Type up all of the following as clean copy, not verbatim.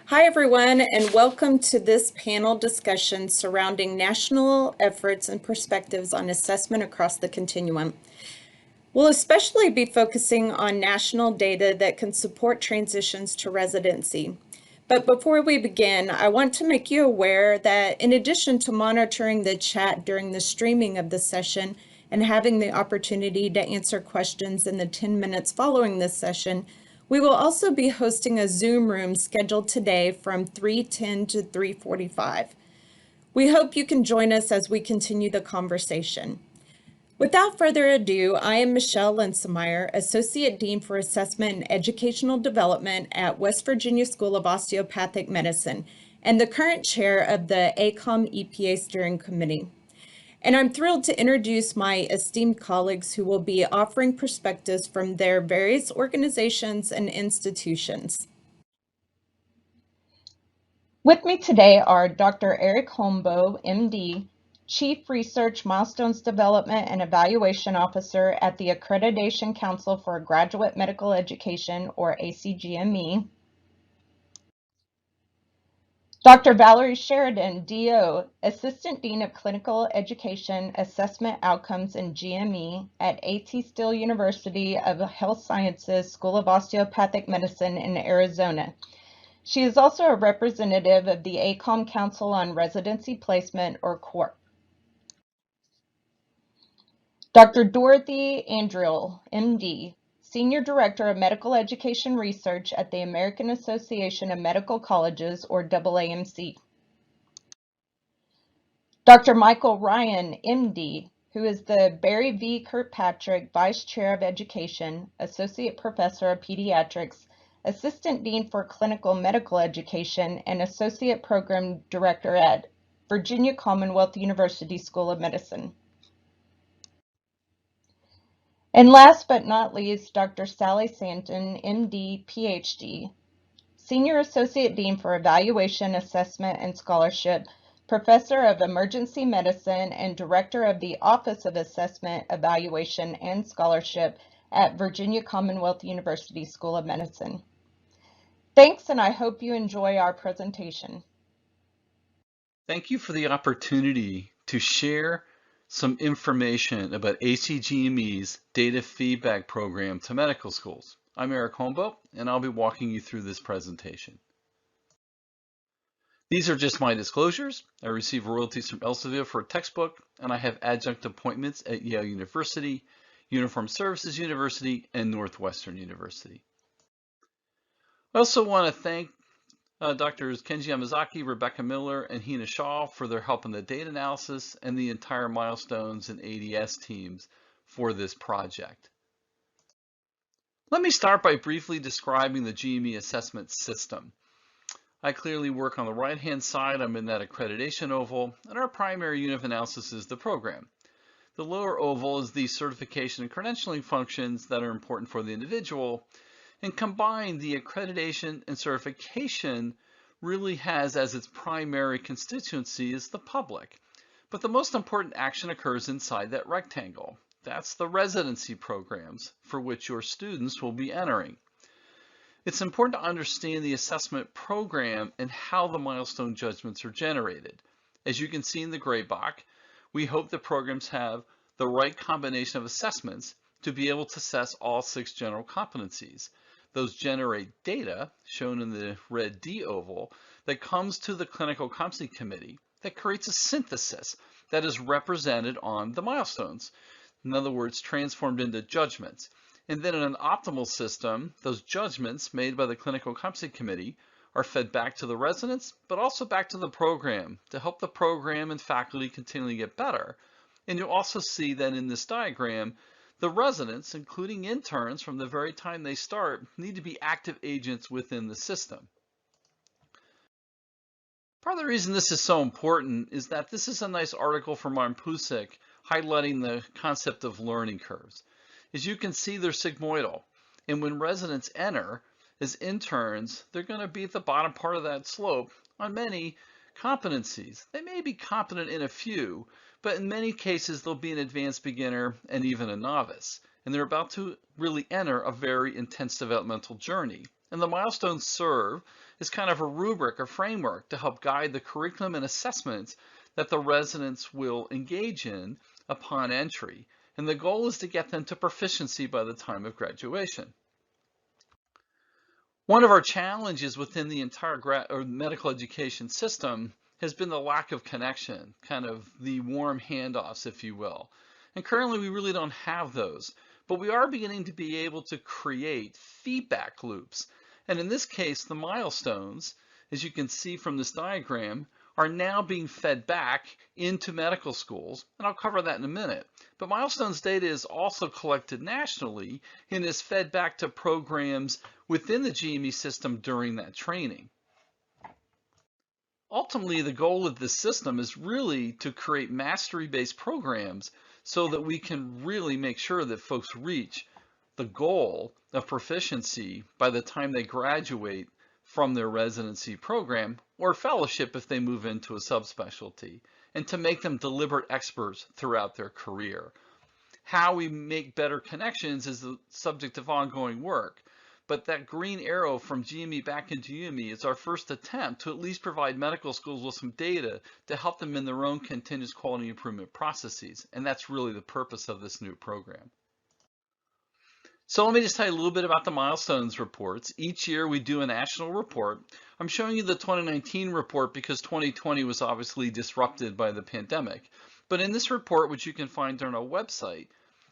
Hi, everyone, and welcome to this panel discussion surrounding national efforts and perspectives on assessment across the continuum. We'll especially be focusing on national data that can support transitions to residency. But before we begin, I want to make you aware that in addition to monitoring the chat during the streaming of the session and having the opportunity to answer questions in the 10 minutes following this session, we will also be hosting a Zoom room scheduled today from 3:10 to 3:45. We hope you can join us as we continue the conversation. Without further ado, I am Machelle Linsenmeyer, Associate Dean for Assessment and Educational Development at West Virginia School of Osteopathic Medicine and the current chair of the ACOM EPA Steering Committee. And I'm thrilled to introduce my esteemed colleagues who will be offering perspectives from their various organizations and institutions. With me today are Dr. Eric Holmboe, MD, Chief Research Milestones Development and Evaluation Officer at the Accreditation Council for Graduate Medical Education, or ACGME. Dr. Valerie Sheridan, DO, Assistant Dean of Clinical Education, Assessment Outcomes and GME at A.T. Still University of Health Sciences School of Osteopathic Medicine in Arizona. She is also a representative of the ACOM Council on Residency Placement, or CORP. Dr. Dorothy Andriole, MD, Senior Director of Medical Education Research at the American Association of Medical Colleges, or AAMC. Dr. Michael Ryan, MD, who is the Barry V. Kirkpatrick Vice Chair of Education, Associate Professor of Pediatrics, Assistant Dean for Clinical Medical Education, and Associate Program Director at Virginia Commonwealth University School of Medicine. And last but not least, Dr. Sally Santen, MD, PhD, Senior Associate Dean for Evaluation, Assessment, and Scholarship, Professor of Emergency Medicine, and Director of the Office of Assessment, Evaluation, and Scholarship at Virginia Commonwealth University School of Medicine. Thanks, and I hope you enjoy our presentation. Thank you for the opportunity to share some information about ACGME's data feedback program to medical schools. I'm Eric Holmboe, and I'll be walking you through this presentation. These are just my disclosures. I receive royalties from Elsevier for a textbook, and I have adjunct appointments at Yale University, Uniformed Services University, and Northwestern University. I also want to thank Drs. Kenji Yamazaki, Rebecca Miller, and Hina Shaw for their help in the data analysis and the entire Milestones and ADS teams for this project. Let me start by briefly describing the GME assessment system. I clearly work on the right-hand side. I'm in that accreditation oval, and our primary unit of analysis is the program. The lower oval is the certification and credentialing functions that are important for the individual, and combined, the accreditation and certification really has as its primary constituency is the public. But the most important action occurs inside that rectangle. That's the residency programs for which your students will be entering. It's important to understand the assessment program and how the milestone judgments are generated. As you can see in the gray box, we hope the programs have the right combination of assessments to be able to assess all 6 general competencies. Those generate data, shown in the red D oval, that comes to the Clinical Competency Committee that creates a synthesis that is represented on the milestones. In other words, transformed into judgments. And then in an optimal system, those judgments made by the Clinical Competency Committee are fed back to the residents, but also back to the program to help the program and faculty continually get better. And you'll also see that in this diagram, the residents, including interns from the very time they start, need to be active agents within the system. Part of the reason this is so important is that this is a nice article from Martin Pusik highlighting the concept of learning curves. As you can see, they're sigmoidal. And when residents enter as interns, they're going to be at the bottom part of that slope on many competencies. They may be competent in a few, but in many cases, they'll be an advanced beginner and even a novice. And they're about to really enter a very intense developmental journey. And the milestones serve as kind of a rubric, a framework to help guide the curriculum and assessments that the residents will engage in upon entry. And the goal is to get them to proficiency by the time of graduation. One of our challenges within the entire medical education system has been the lack of connection, kind of the warm handoffs, if you will. And currently we really don't have those, but we are beginning to be able to create feedback loops. And in this case, the milestones, as you can see from this diagram, are now being fed back into medical schools, and I'll cover that in a minute. But milestones data is also collected nationally and is fed back to programs within the GME system during that training. Ultimately, the goal of this system is really to create mastery-based programs so that we can really make sure that folks reach the goal of proficiency by the time they graduate from their residency program or fellowship if they move into a subspecialty, and to make them deliberate experts throughout their career. How we make better connections is the subject of ongoing work, but that green arrow from GME back into UME is our first attempt to at least provide medical schools with some data to help them in their own continuous quality improvement processes, and that's really the purpose of this new program. So let me just tell you a little bit about the milestones reports. Each year we do a national report. I'm showing you the 2019 report because 2020 was obviously disrupted by the pandemic. But in this report, which you can find on our website,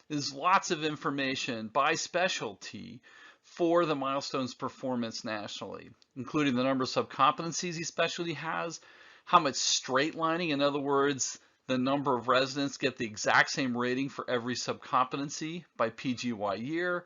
is lots of information by specialty for the milestones performance nationally, including the number of subcompetencies each specialty has, how much straight lining, in other words, the number of residents get the exact same rating for every subcompetency by PGY year.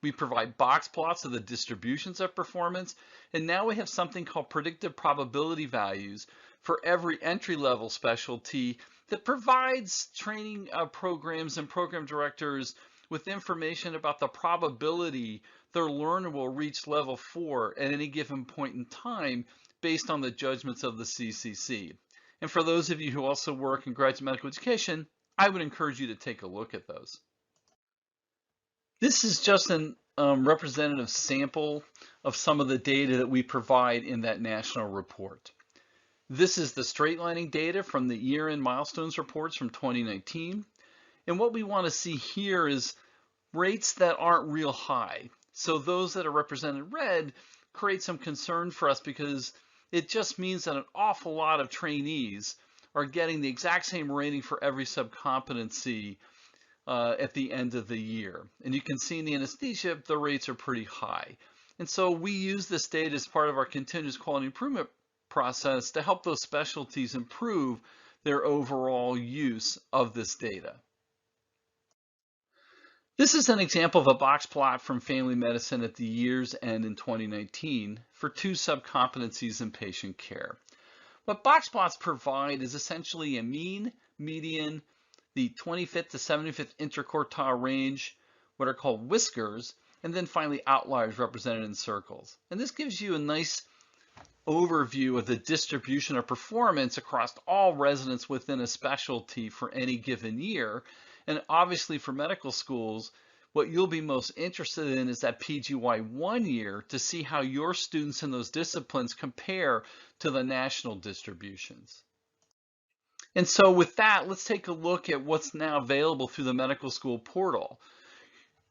We provide box plots of the distributions of performance, and now we have something called predictive probability values for every entry-level specialty that provides training programs and program directors with information about the probability their learner will reach level 4 at any given point in time based on the judgments of the CCC. And for those of you who also work in graduate medical education, I would encourage you to take a look at those. This is just a representative sample of some of the data that we provide in that national report. This is the straight lining data from the year-end milestones reports from 2019. And what we want to see here is rates that aren't real high. So those that are represented red create some concern for us because it just means that an awful lot of trainees are getting the exact same rating for every subcompetency at the end of the year. And you can see in the anesthesia, the rates are pretty high. And so we use this data as part of our continuous quality improvement process to help those specialties improve their overall use of this data. This is an example of a box plot from family medicine at the year's end in 2019 for 2 subcompetencies in patient care. What box plots provide is essentially a mean, median, the 25th to 75th interquartile range, what are called whiskers, and then finally outliers represented in circles. And this gives you a nice overview of the distribution of performance across all residents within a specialty for any given year. And obviously for medical schools, what you'll be most interested in is that PGY 1 year to see how your students in those disciplines compare to the national distributions. And so with that, let's take a look at what's now available through the medical school portal.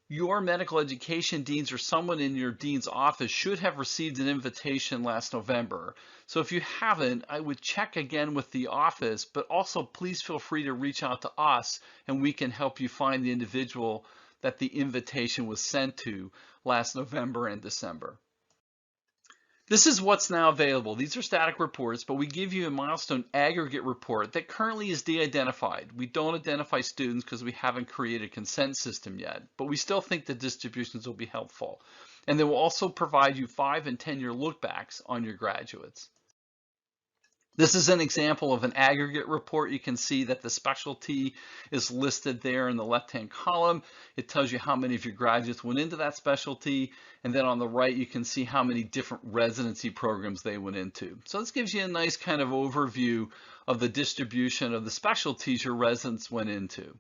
Your medical education deans or someone in your dean's office should have received an invitation last November. So if you haven't, I would check again with the office, but also please feel free to reach out to us and we can help you find the individual that the invitation was sent to last November and December. This is what's now available. These are static reports, but we give you a milestone aggregate report that currently is de-identified. We don't identify students because we haven't created a consent system yet, but we still think the distributions will be helpful. And they will also provide you 5- and 10-year lookbacks on your graduates. This is an example of an aggregate report. You can see that the specialty is listed there in the left-hand column. It tells you how many of your graduates went into that specialty. And then on the right, you can see how many different residency programs they went into. So this gives you a nice kind of overview of the distribution of the specialties your residents went into.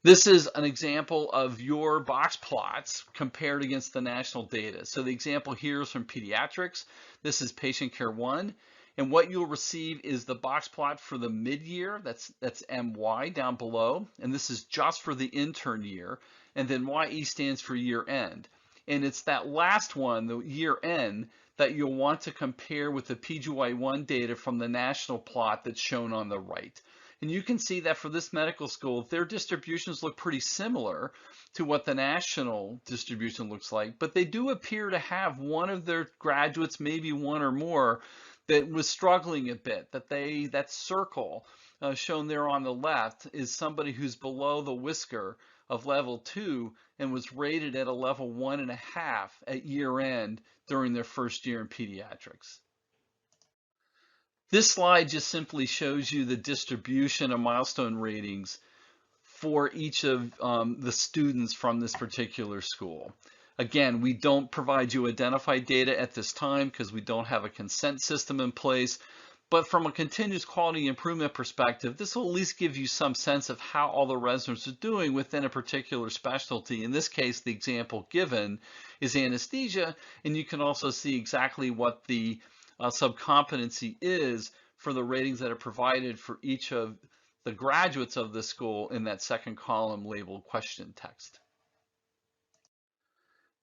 This is an example of your box plots compared against the national data. So the example here is from pediatrics. This is patient care 1. And what you'll receive is the box plot for the mid-year, that's MY down below. And this is just for the intern year. And then YE stands for year end. And it's that last one, the year end, that you'll want to compare with the PGY1 data from the national plot that's shown on the right. And you can see that for this medical school, their distributions look pretty similar to what the national distribution looks like, but they do appear to have one of their graduates, maybe one or more, that was struggling a bit, that circle shown there on the left is somebody who's below the whisker of level 2 and was rated at a level 1.5 at year end during their first year in pediatrics. This slide just simply shows you the distribution of milestone ratings for each of the students from this particular school. Again, we don't provide you identified data at this time because we don't have a consent system in place, but from a continuous quality improvement perspective, this will at least give you some sense of how all the residents are doing within a particular specialty. In this case, the example given is anesthesia, and you can also see exactly what the subcompetency is for the ratings that are provided for each of the graduates of the school in that second column labeled question text.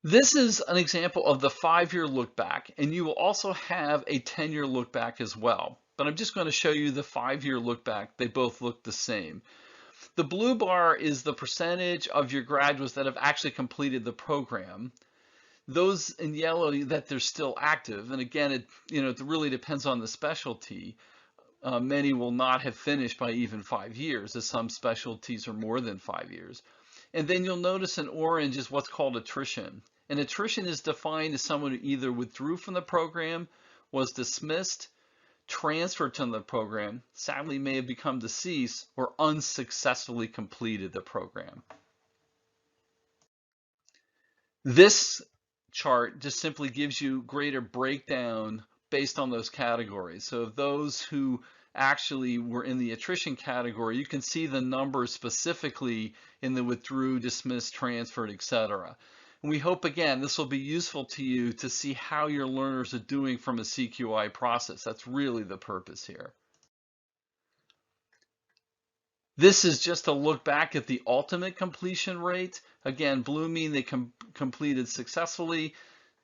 This is an example of the 5-year look back, and you will also have a 10-year look back as well. But I'm just going to show you the 5-year look back. They both look the same. The blue bar is the percentage of your graduates that have actually completed the program. Those in yellow that they're still active, and again, it really depends on the specialty. Many will not have finished by even 5 years, as some specialties are more than 5 years. And then you'll notice in orange is what's called attrition. And attrition is defined as someone who either withdrew from the program, was dismissed, transferred to the program, sadly may have become deceased, or unsuccessfully completed the program. This chart just simply gives you greater breakdown based on those categories. So of those who actually were in the attrition category, you can see the numbers specifically in the withdrew, dismissed, transferred, etc. And we hope, again, this will be useful to you to see how your learners are doing from a CQI process. That's really the purpose here. This is just a look back at the ultimate completion rate. Again, blue means they completed successfully.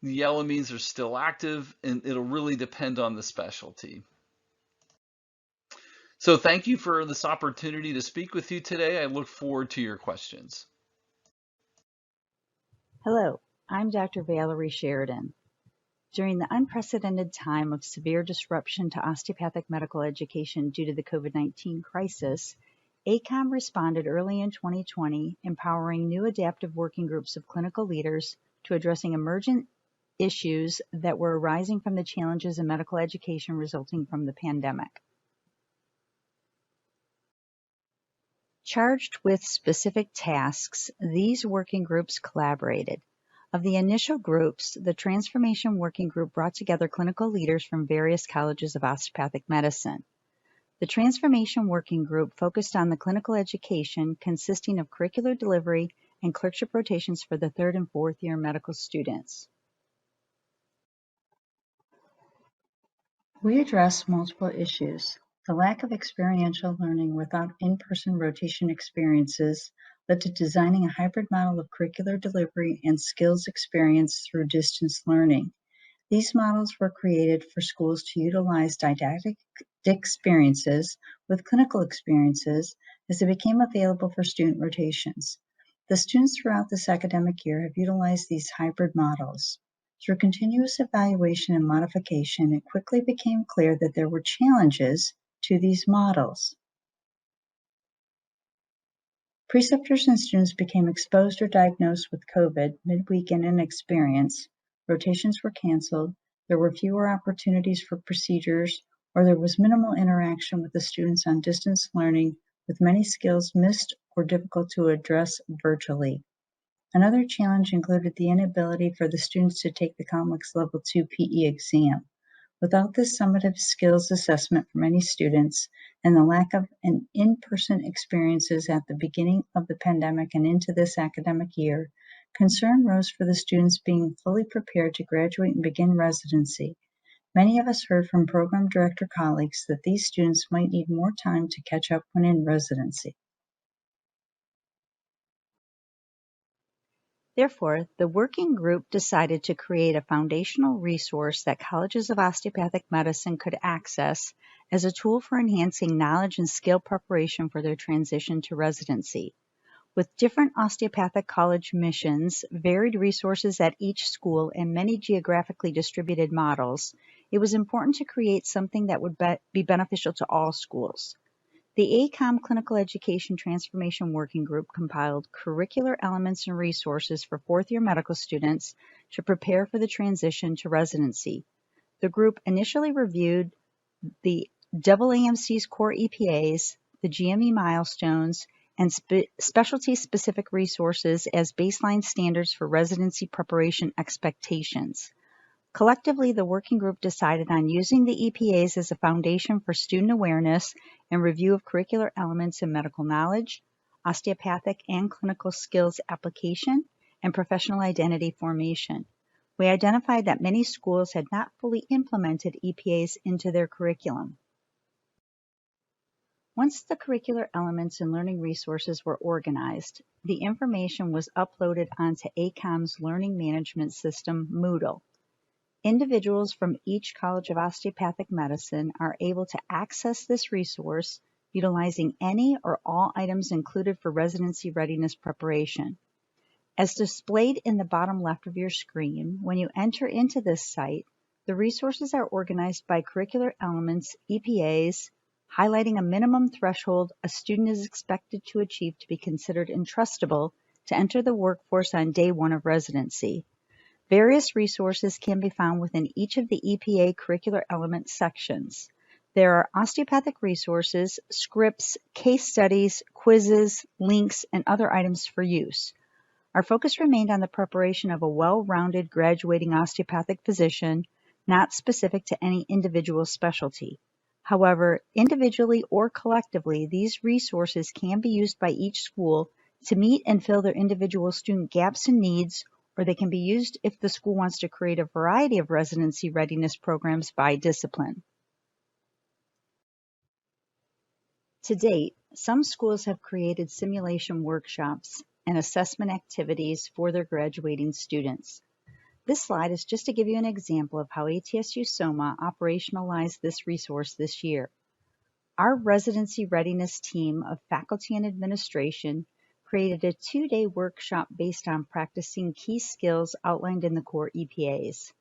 The yellow means they're still active, and it'll really depend on the specialty. So thank you for this opportunity to speak with you today. I look forward to your questions. Hello, I'm Dr. Valerie Sheridan. During the unprecedented time of severe disruption to osteopathic medical education due to the COVID-19 crisis, ACOM responded early in 2020, empowering new adaptive working groups of clinical leaders to addressing emergent issues that were arising from the challenges in medical education resulting from the pandemic. Charged with specific tasks, these working groups collaborated. Of the initial groups, the Transformation Working Group brought together clinical leaders from various colleges of osteopathic medicine. The Transformation Working Group focused on the clinical education consisting of curricular delivery and clerkship rotations for the 3rd and 4th year medical students. We address multiple issues. The lack of experiential learning without in-person rotation experiences led to designing a hybrid model of curricular delivery and skills experience through distance learning. These models were created for schools to utilize didactic experiences with clinical experiences as they became available for student rotations. The students throughout this academic year have utilized these hybrid models. Through continuous evaluation and modification, it quickly became clear that there were challenges to these models. Preceptors and students became exposed or diagnosed with COVID midweek and inexperience. Rotations were canceled, there were fewer opportunities for procedures, or there was minimal interaction with the students on distance learning, with many skills missed or difficult to address virtually. Another challenge included the inability for the students to take the Commonwealth Level 2 PE exam. Without this summative skills assessment for many students and the lack of an in-person experiences at the beginning of the pandemic and into this academic year, concern rose for the students being fully prepared to graduate and begin residency. Many of us heard from program director colleagues that these students might need more time to catch up when in residency. Therefore, the working group decided to create a foundational resource that colleges of osteopathic medicine could access as a tool for enhancing knowledge and skill preparation for their transition to residency. With different osteopathic college missions, varied resources at each school, and many geographically distributed models, it was important to create something that would be beneficial to all schools. The ACOM Clinical Education Transformation Working Group compiled curricular elements and resources for fourth-year medical students to prepare for the transition to residency. The group initially reviewed the AAMC's core EPAs, the GME Milestones, and specialty-specific resources as baseline standards for residency preparation expectations. Collectively, the working group decided on using the EPAs as a foundation for student awareness and review of curricular elements in medical knowledge, osteopathic and clinical skills application, and professional identity formation. We identified that many schools had not fully implemented EPAs into their curriculum. Once the curricular elements and learning resources were organized, the information was uploaded onto ACOM's learning management system, Moodle. Individuals from each College of Osteopathic Medicine are able to access this resource utilizing any or all items included for residency readiness preparation. As displayed in the bottom left of your screen, when you enter into this site, the resources are organized by curricular elements, EPAs, highlighting a minimum threshold a student is expected to achieve to be considered entrustable to enter the workforce on day one of residency. Various resources can be found within each of the EPA curricular element sections. There are osteopathic resources, scripts, case studies, quizzes, links, and other items for use. Our focus remained on the preparation of a well-rounded graduating osteopathic physician, not specific to any individual specialty. However, individually or collectively, these resources can be used by each school to meet and fill their individual student gaps and needs, or they can be used if the school wants to create a variety of residency readiness programs by discipline. To date, some schools have created simulation workshops and assessment activities for their graduating students. This slide is just to give you an example of how ATSU SOMA operationalized this resource this year. Our residency readiness team of faculty and administration created a 2-day workshop based on practicing key skills outlined in the core EPAs.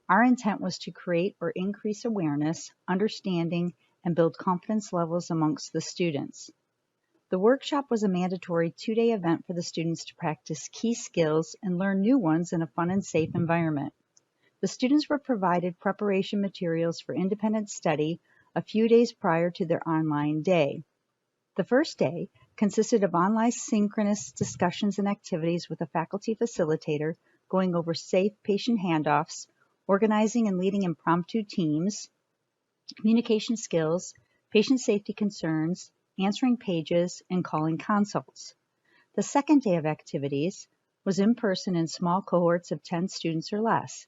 Our intent was to create or increase awareness, understanding, and build confidence levels amongst the students. The workshop was a mandatory 2-day event for the students to practice key skills and learn new ones in a fun and safe environment. The students were provided preparation materials for independent study a few days prior to their online day. The first day consisted of online synchronous discussions and activities with a faculty facilitator going over safe patient handoffs, organizing and leading impromptu teams, communication skills, patient safety concerns, answering pages, and calling consults. The second day of activities was in person in small cohorts of 10 students or less.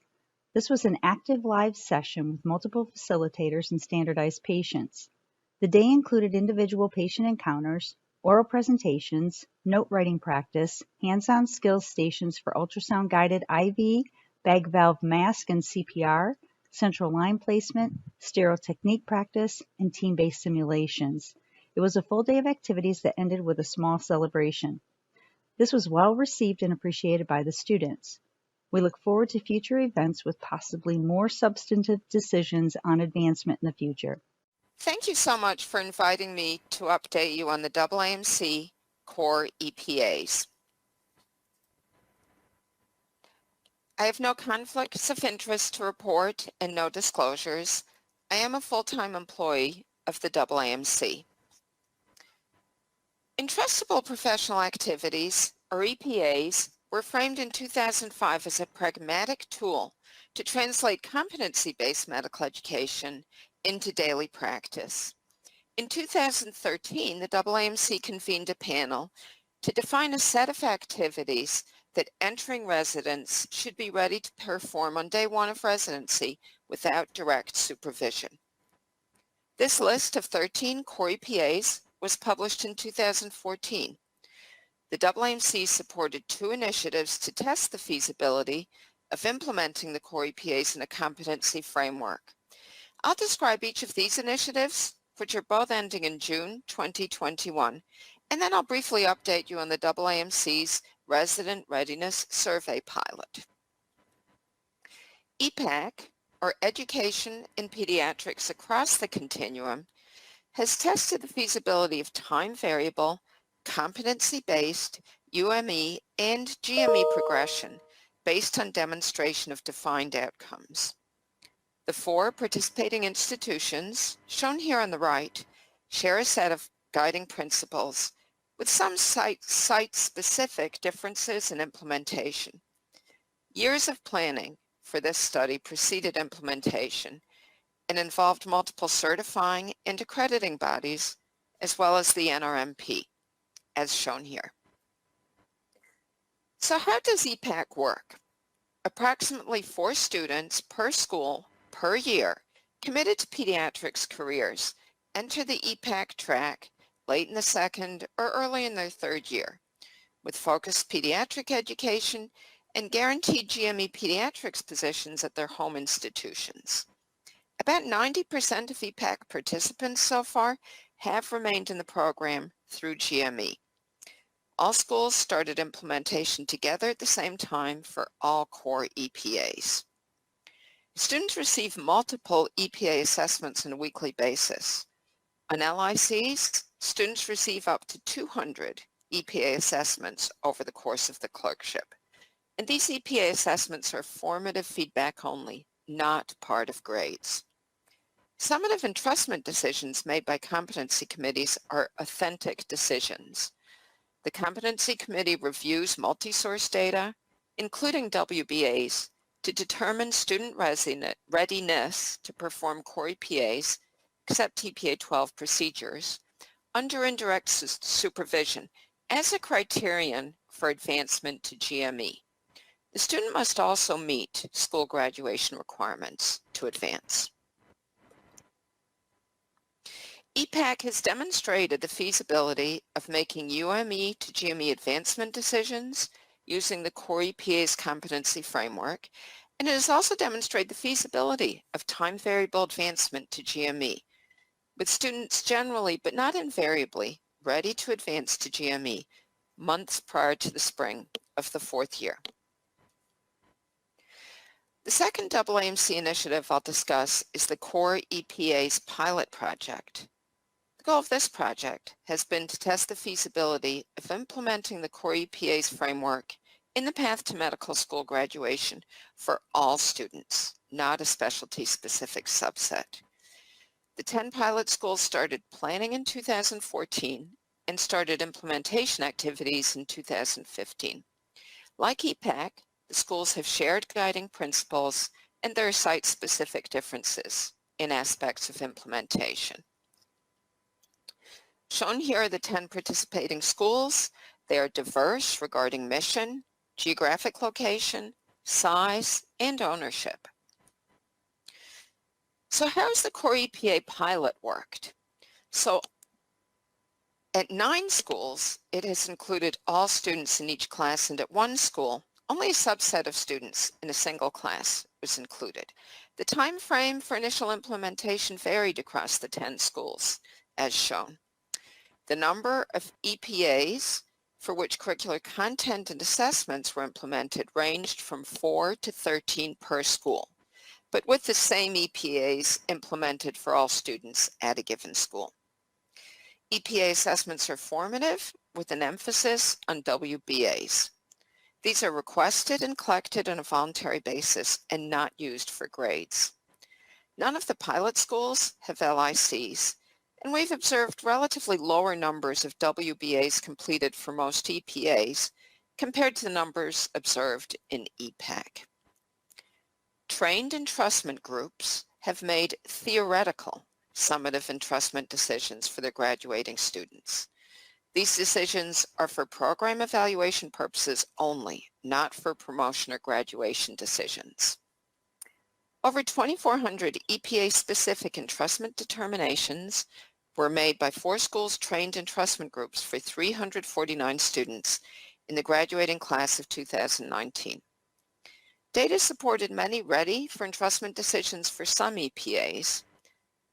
This was an active live session with multiple facilitators and standardized patients. The day included individual patient encounters, oral presentations, note writing practice, hands-on skills stations for ultrasound-guided IV, bag valve mask and CPR, central line placement, sterile technique practice, and team-based simulations. It was a full day of activities that ended with a small celebration. This was well received and appreciated by the students. We look forward to future events with possibly more substantive decisions on advancement in the future. Thank you so much for inviting me to update you on the AAMC core EPAs. I have no conflicts of interest to report and no disclosures. I am a full-time employee of the AAMC. Entrustable professional activities, or EPAs, were framed in 2005 as a pragmatic tool to translate competency-based medical education into daily practice. In 2013, the AAMC convened a panel to define a set of activities that entering residents should be ready to perform on day one of residency without direct supervision. This list of 13 core EPAs was published in 2014. The AAMC supported 2 initiatives to test the feasibility of implementing the core EPAs in a competency framework. I'll describe each of these initiatives, which are both ending in June 2021, and then I'll briefly update you on the AAMC's Resident Readiness Survey pilot. EPAC, or Education in Pediatrics Across the Continuum, has tested the feasibility of time-variable, competency-based UME and GME progression based on demonstration of defined outcomes. The 4 participating institutions, shown here on the right, share a set of guiding principles with some site-specific differences in implementation. Years of planning for this study preceded implementation and involved multiple certifying and accrediting bodies, as well as the NRMP, as shown here. So how does EPAC work? Approximately 4 students per school per year committed to pediatrics careers enter the EPAC track late in the 2nd or early in their 3rd year, with focused pediatric education and guaranteed GME pediatrics positions at their home institutions. About 90% of EPAC participants so far have remained in the program through GME. All schools started implementation together at the same time for all core EPAs. Students receive multiple EPA assessments on a weekly basis. On LICs, students receive up to 200 EPA assessments over the course of the clerkship. And these EPA assessments are formative feedback only, not part of grades. Summative entrustment decisions made by competency committees are authentic decisions. The competency committee reviews multi-source data, including WBAs, to determine student readiness to perform core EPAs, except EPA 12 procedures, under indirect supervision as a criterion for advancement to GME. The student must also meet school graduation requirements to advance. EPAC has demonstrated the feasibility of making UME to GME advancement decisions using the core EPA's competency framework, and it has also demonstrated the feasibility of time-variable advancement to GME, with students generally, but not invariably, ready to advance to GME months prior to the spring of the 4th year. The second AAMC initiative I'll discuss is the Core EPA's pilot project. The goal of this project has been to test the feasibility of implementing the Core EPA's framework in the path to medical school graduation for all students, not a specialty-specific subset. The 10 pilot schools started planning in 2014 and started implementation activities in 2015. Like EPAC, the schools have shared guiding principles, and there are site-specific differences in aspects of implementation. Shown here are the 10 participating schools. They are diverse regarding mission, geographic location, size, and ownership. So how has the Core EPA pilot worked? So at 9 schools, it has included all students in each class, and at 1 school, only a subset of students in a single class was included. The time frame for initial implementation varied across the 10 schools, as shown. The number of EPAs for which curricular content and assessments were implemented ranged from 4 to 13 per school, but with the same EPAs implemented for all students at a given school. EPA assessments are formative with an emphasis on WBAs. These are requested and collected on a voluntary basis and not used for grades. None of the pilot schools have LICs, and we've observed relatively lower numbers of WBAs completed for most EPAs compared to the numbers observed in EPAC. Trained entrustment groups have made theoretical summative entrustment decisions for their graduating students. These decisions are for program evaluation purposes only, not for promotion or graduation decisions. Over 2,400 EPA-specific entrustment determinations were made by 4 schools' trained entrustment groups for 349 students in the graduating class of 2019. Data supported many ready for entrustment decisions for some EPAs,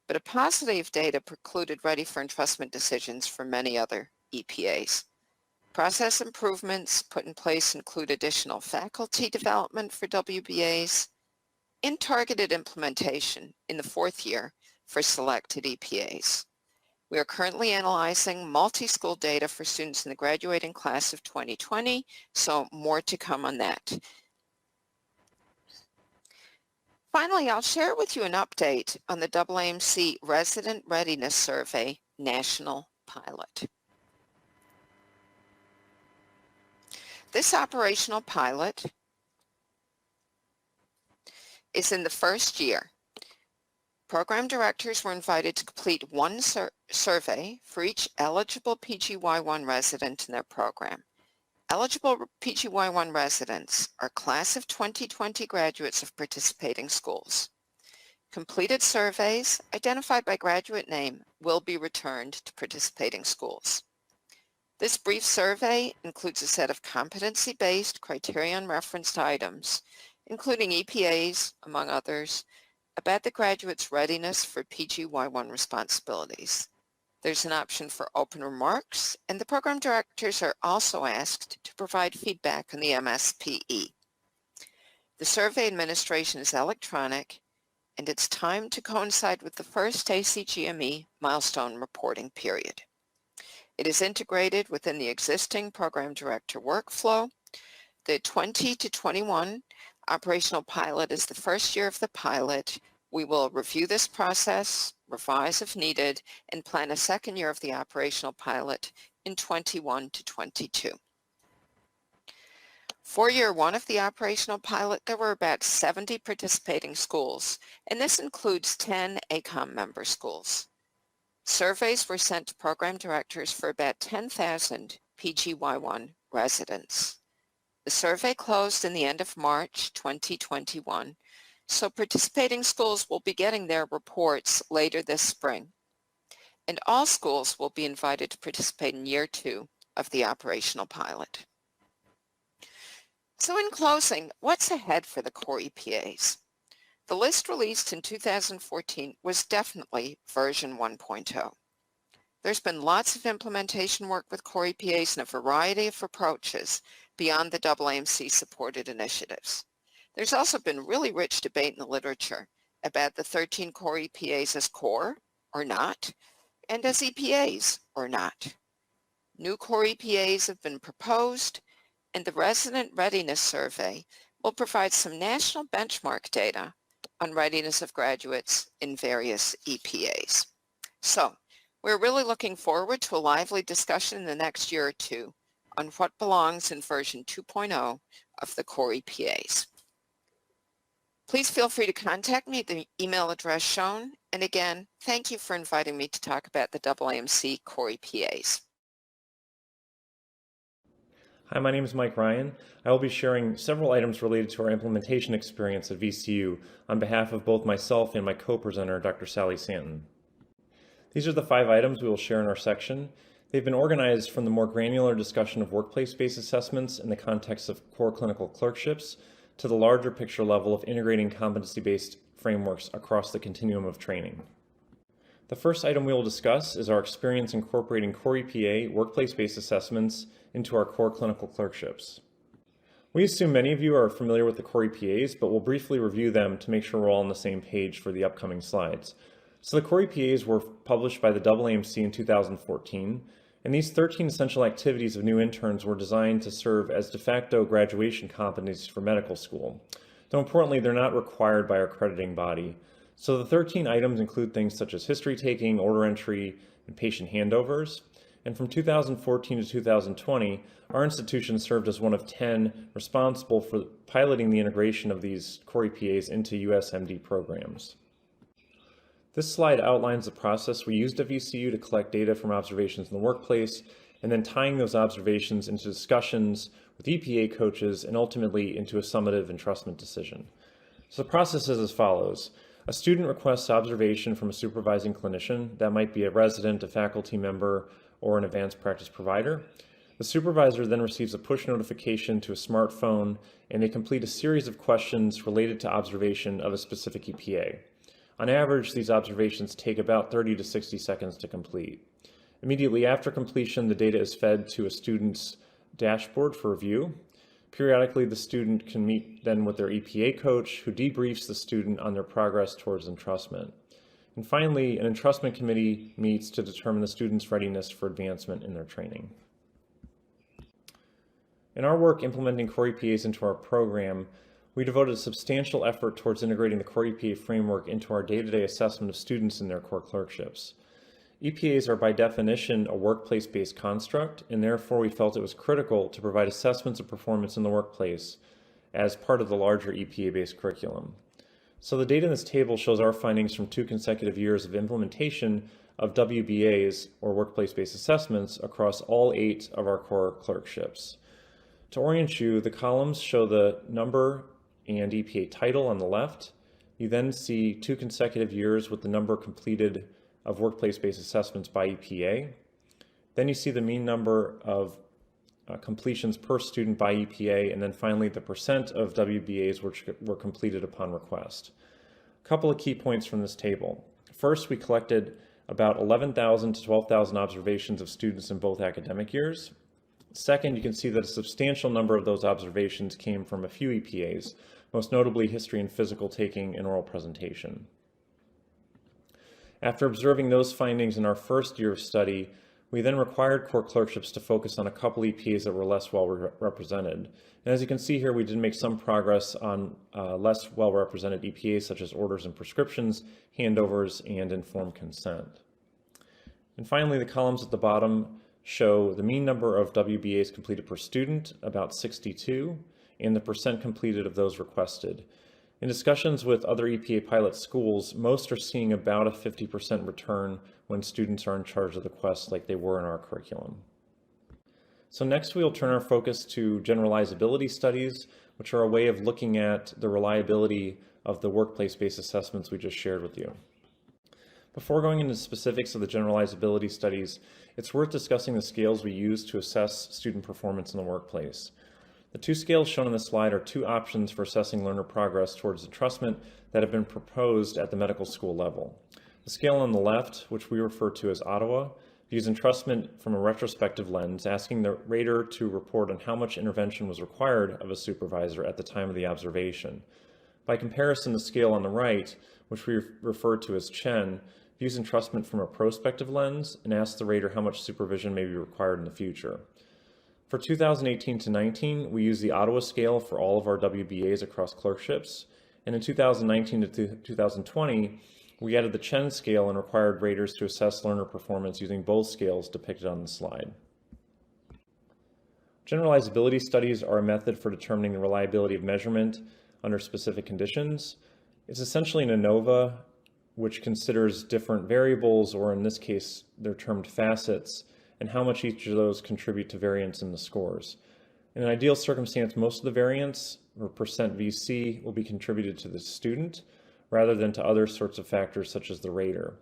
but a paucity of data precluded ready for entrustment decisions for many other EPAs. Process improvements put in place include additional faculty development for WBAs and targeted implementation in the 4th year for selected EPAs. We are currently analyzing multi-school data for students in the graduating class of 2020, so more to come on that. Finally, I'll share with you an update on the AAMC Resident Readiness Survey National Pilot. This operational pilot is in the 1st year. Program directors were invited to complete one survey for each eligible PGY1 resident in their program. Eligible PGY1 residents are class of 2020 graduates of participating schools. Completed surveys identified by graduate name will be returned to participating schools. This brief survey includes a set of competency-based criterion referenced items, including EPAs, among others, about the graduate's readiness for PGY1 responsibilities. There's an option for open remarks, and the program directors are also asked to provide feedback on the MSPE. The survey administration is electronic, and it's timed to coincide with the first ACGME milestone reporting period. It is integrated within the existing program director workflow. The 20 to 21 operational pilot is the 1st year of the pilot. We will review this process, revise if needed, and plan a 2nd year of the operational pilot in 21 to 22. For year 1 of the operational pilot, there were about 70 participating schools, and this includes 10 ACOM member schools. Surveys were sent to program directors for about 10,000 PGY1 residents. The survey closed in the end of March 2021, so participating schools will be getting their reports later this spring. And all schools will be invited to participate in year 2 of the operational pilot. So in closing, what's ahead for the core EPAs? The list released in 2014 was definitely version 1.0. There's been lots of implementation work with core EPAs in a variety of approaches beyond the AAMC-supported initiatives. There's also been really rich debate in the literature about the 13 core EPAs as core or not, and as EPAs or not. New core EPAs have been proposed, and the Resident Readiness Survey will provide some national benchmark data on readiness of graduates in various EPAs. So, we're really looking forward to a lively discussion in the next year or two on what belongs in version 2.0 of the core EPAs. Please feel free to contact me at the email address shown. And again, thank you for inviting me to talk about the AAMC core EPAs. Hi, my name is Mike Ryan. I will be sharing several items related to our implementation experience at VCU on behalf of both myself and my co-presenter, Dr. Sally Santen. These are the 5 items we will share in our section. They've been organized from the more granular discussion of workplace-based assessments in the context of core clinical clerkships to the larger picture level of integrating competency-based frameworks across the continuum of training. The first item we will discuss is our experience incorporating core EPA workplace-based assessments into our core clinical clerkships. We assume many of you are familiar with the core EPAs, but we'll briefly review them to make sure we're all on the same page for the upcoming slides. So the core EPAs were published by the AAMC in 2014, and these 13 essential activities of new interns were designed to serve as de facto graduation competencies for medical school. Though importantly, they're not required by our accrediting body. So the 13 items include things such as history taking, order entry, and patient handovers. and from 2014 to 2020, our institution served as one of 10 responsible for piloting the integration of these core EPAs into USMD programs. This slide outlines the process we used at VCU to collect data from observations in the workplace, and then tying those observations into discussions with EPA coaches and ultimately into a summative entrustment decision. So the process is as follows. A student requests observation from a supervising clinician. That might be a resident, a faculty member, or an advanced practice provider. The supervisor then receives a push notification to a smartphone, and they complete a series of questions related to observation of a specific EPA. On average, these observations take about 30 to 60 seconds to complete. Immediately after completion, the data is fed to a student's dashboard for review. Periodically, the student can meet then with their EPA coach, who debriefs the student on their progress towards entrustment. And finally, an entrustment committee meets to determine the student's readiness for advancement in their training. In our work implementing core EPAs into our program, we devoted a substantial effort towards integrating the core EPA framework into our day-to-day assessment of students in their core clerkships. EPAs are by definition a workplace-based construct, and therefore we felt it was critical to provide assessments of performance in the workplace as part of the larger EPA-based curriculum. So the data in this table shows our findings from 2 consecutive years of implementation of WBAs, or workplace-based assessments, across all 8 of our core clerkships. To orient you, the columns show the number and EPA title on the left. You then see 2 consecutive years with the number completed of workplace-based assessments by EPA. Then you see the mean number of completions per student by EPA, and then finally the percent of WBAs which were completed upon request. A couple of key points from this table. First, we collected about 11,000 to 12,000 observations of students in both academic years. Second, you can see that a substantial number of those observations came from a few EPAs, most notably history and physical taking and oral presentation. After observing those findings in our first year of study, we then required core clerkships to focus on a couple EPAs that were less well represented. And as you can see here, we did make some progress on less well represented EPAs such as orders and prescriptions, handovers, and informed consent. And finally, the columns at the bottom show the mean number of WBAs completed per student, about 62, and the percent completed of those requested. In discussions with other EPA pilot schools, most are seeing about a 50% return when students are in charge of the quest like they were in our curriculum. So next we'll turn our focus to generalizability studies, which are a way of looking at the reliability of the workplace-based assessments we just shared with you. Before going into specifics of the generalizability studies, it's worth discussing the scales we use to assess student performance in the workplace. The 2 scales shown on this slide are 2 options for assessing learner progress towards entrustment that have been proposed at the medical school level. The scale on the left, which we refer to as Ottawa, views entrustment from a retrospective lens, asking the rater to report on how much intervention was required of a supervisor at the time of the observation. By comparison, the scale on the right, which we refer to as Chen, views entrustment from a prospective lens and asks the rater how much supervision may be required in the future. For 2018 to 19, we use the Ottawa scale for all of our WBAs across clerkships, and in 2019 to 2020, we added the Chen scale and required raters to assess learner performance using both scales depicted on the slide. Generalizability studies are a method for determining the reliability of measurement under specific conditions. It's essentially an ANOVA, which considers different variables, or in this case, they're termed facets, and how much each of those contribute to variance in the scores. In an ideal circumstance, most of the variance, or percent VC, will be contributed to the student, rather than to other sorts of factors such as the rater.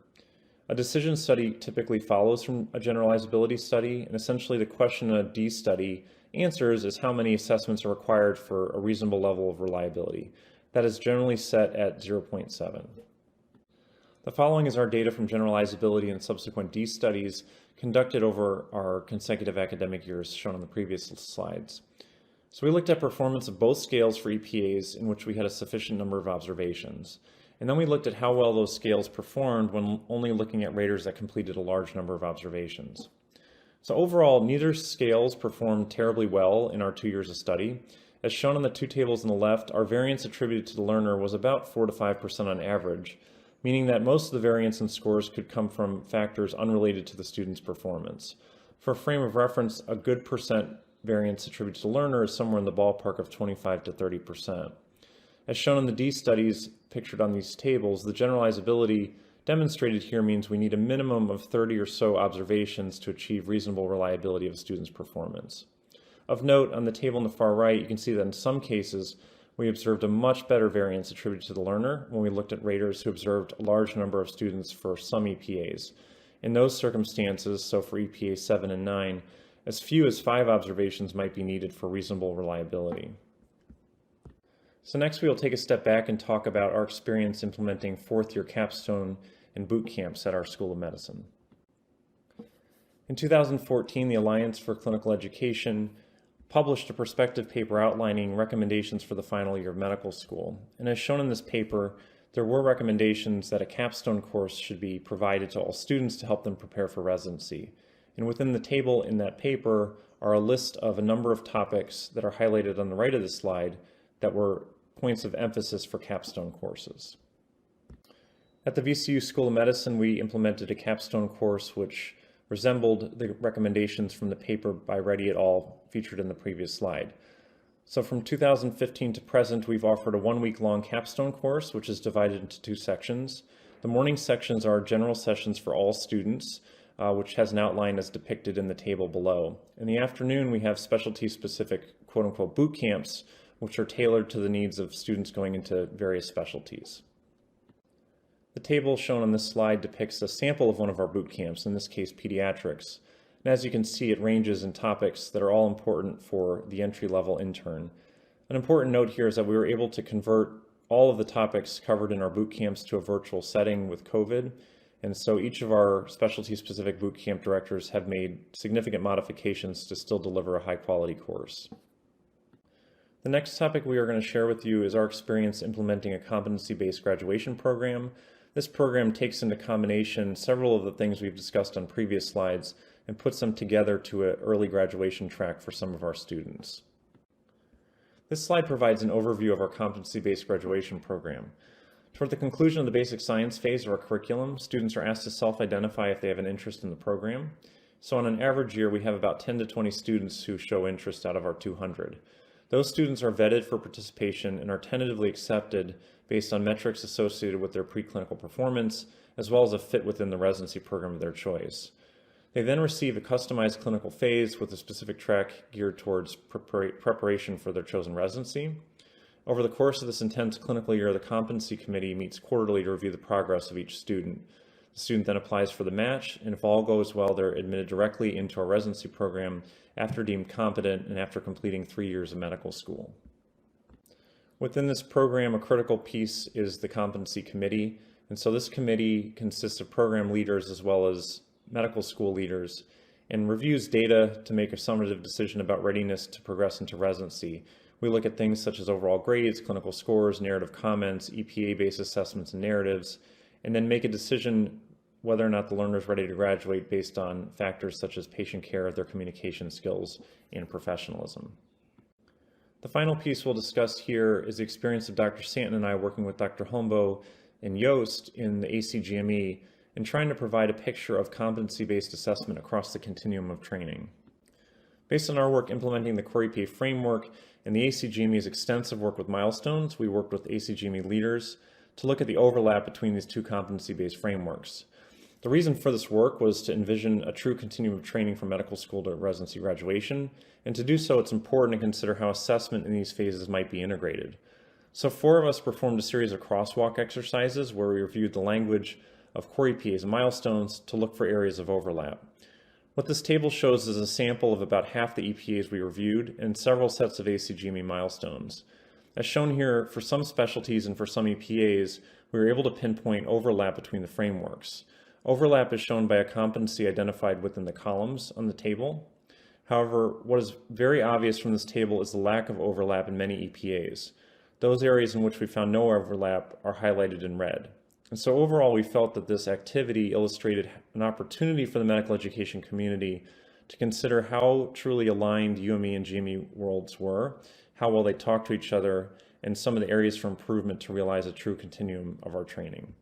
A decision study typically follows from a generalizability study, and essentially the question a D study answers is how many assessments are required for a reasonable level of reliability. That is generally set at 0.7. The following is our data from generalizability and subsequent D studies conducted over our consecutive academic years shown on the previous slides. So we looked at performance of both scales for EPAs in which we had a sufficient number of observations. And then we looked at how well those scales performed when only looking at raters that completed a large number of observations. So overall, neither scales performed terribly well in our 2 years of study. As shown on the 2 tables on the left, our variance attributed to the learner was about 4 to 5% on average, meaning that most of the variance in scores could come from factors unrelated to the student's performance. For a frame of reference, a good percent variance attributed to learner is somewhere in the ballpark of 25 to 30%. As shown in the D studies pictured on these tables, the generalizability demonstrated here means we need a minimum of 30 or so observations to achieve reasonable reliability of a student's performance. Of note, on the table on the far right, you can see that in some cases, we observed a much better variance attributed to the learner when we looked at raters who observed a large number of students for some EPAs. In those circumstances, so for EPA 7 and 9, as few as 5 observations might be needed for reasonable reliability. So next we will take a step back and talk about our experience implementing fourth-year capstone and boot camps at our School of Medicine. In 2014, the Alliance for Clinical Education published a perspective paper outlining recommendations for the final year of medical school. And as shown in this paper, there were recommendations that a capstone course should be provided to all students to help them prepare for residency. And within the table in that paper are a list of a number of topics that are highlighted on the right of the slide that were points of emphasis for capstone courses. At the VCU School of Medicine, we implemented a capstone course which resembled the recommendations from the paper by Reddy et al. Featured in the previous slide. So from 2015 to present, we've offered a 1-week-long capstone course, which is divided into 2 sections. The morning sections are general sessions for all students, which has an outline as depicted in the table below. In the afternoon, we have specialty-specific quote-unquote boot camps, which are tailored to the needs of students going into various specialties. The table shown on this slide depicts a sample of one of our boot camps, in this case pediatrics. And as you can see, it ranges in topics that are all important for the entry-level intern. An important note here is that we were able to convert all of the topics covered in our boot camps to a virtual setting with COVID. And so each of our specialty-specific boot camp directors have made significant modifications to still deliver a high-quality course. The next topic we are going to share with you is our experience implementing a competency-based graduation program. This program takes into combination several of the things we've discussed on previous slides and puts them together to an early graduation track for some of our students. This slide provides an overview of our competency-based graduation program. Toward the conclusion of the basic science phase of our curriculum, students are asked to self-identify if they have an interest in the program. So on an average year, we have about 10 to 20 students who show interest out of our 200. Those students are vetted for participation and are tentatively accepted based on metrics associated with their preclinical performance, as well as a fit within the residency program of their choice. They then receive a customized clinical phase with a specific track geared towards preparation for their chosen residency. Over the course of this intense clinical year, the competency committee meets quarterly to review the progress of each student. The student then applies for the match, and if all goes well, they're admitted directly into our residency program after deemed competent and after completing 3 years of medical school. Within this program, a critical piece is the competency committee, and so this committee consists of program leaders as well as medical school leaders and reviews data to make a summative decision about readiness to progress into residency. We look at things such as overall grades, clinical scores, narrative comments, EPA-based assessments and narratives, and then make a decision whether or not the learner is ready to graduate based on factors such as patient care, their communication skills, and professionalism. The final piece we'll discuss here is the experience of Dr. Santen and I working with Dr. Holmboe and Yost in the ACGME and trying to provide a picture of competency-based assessment across the continuum of training. Based on our work implementing the Core EPA framework and the ACGME's extensive work with Milestones, we worked with ACGME leaders to look at the overlap between these two competency-based frameworks. The reason for this work was to envision a true continuum of training from medical school to residency graduation, and to do so it's important to consider how assessment in these phases might be integrated. So 4 of us performed a series of crosswalk exercises where we reviewed the language of Core EPAs and Milestones to look for areas of overlap. What this table shows is a sample of about half the EPAs we reviewed and several sets of ACGME milestones. As shown here, for some specialties and for some EPAs, we were able to pinpoint overlap between the frameworks. Overlap is shown by a competency identified within the columns on the table. However, what is very obvious from this table is the lack of overlap in many EPAs. Those areas in which we found no overlap are highlighted in red. And so overall, we felt that this activity illustrated an opportunity for the medical education community to consider how truly aligned UME and GME worlds were, how well they talk to each other, and some of the areas for improvement to realize a true continuum of our training.